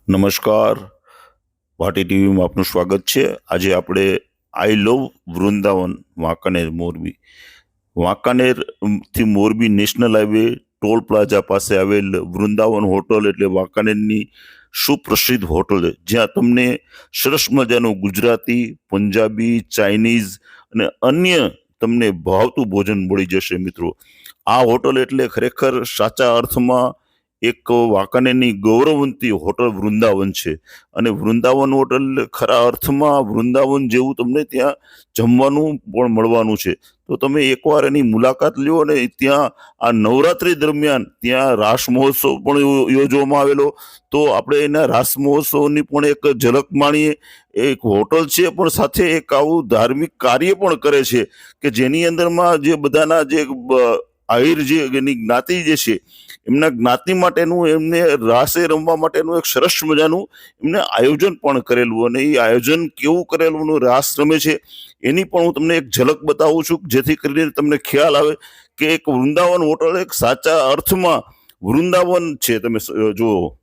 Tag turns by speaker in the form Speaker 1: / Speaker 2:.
Speaker 1: નમસ્કાર, ભાટી ટીવીમાં આપનું સ્વાગત છે। આજે આપણે આઈ લવ વૃંદાવન વાંકાનેર મોરબી વાંકાનેરથી Morbi national highway toll plaza પાસે આવેલ વૃંદાવન હોટલ એટલે વાંકાનેરની સુપ્રસિદ્ધ હોટલ છે, જ્યાં તમને સરસ મજાનું ગુજરાતી, પંજાબી, ચાઇનીઝ અને અન્ય તમને ભાવતું ભોજન મળી જશે। મિત્રો, આ હોટલ એટલે ખરેખર સાચા અર્થમાં એક વાંકાનેરની ગૌરવવંતી હોટલ વૃંદાવન છે। અને વૃંદાવન હોટલ ખરા અર્થમાં વૃંદાવન જેવું તમને ત્યાં જમવાનું પણ મળવાનું છે। તો તમે એકવાર એની મુલાકાત લ્યો ને ત્યાં આ નવરાત્રી દરમિયાન ત્યાં રાસ મહોત્સવ પણ યોજવામાં આવેલો, તો આપણે એના રાસ મહોત્સવની પણ એક ઝલક માણીએ। એક હોટલ છે પણ સાથે એક આવું ધાર્મિક કાર્ય પણ કરે છે કે જેની અંદરમાં જે બધાના જે આહિર જે એની જ્ઞાતિ જે છે એમના જ્ઞાતિ માટેનું એમને રાસે રમવા માટેનું એક સરસ મજાનું એમને આયોજન પણ કરેલું, અને એ આયોજન કેવું કરેલું રાસ રમે છે એની પણ હું તમને એક ઝલક બતાવું છું, જેથી કરીને તમને ખ્યાલ આવે કે એક વૃંદાવન હોટલ એક સાચા અર્થમાં વૃંદાવન છે। તમે જુઓ।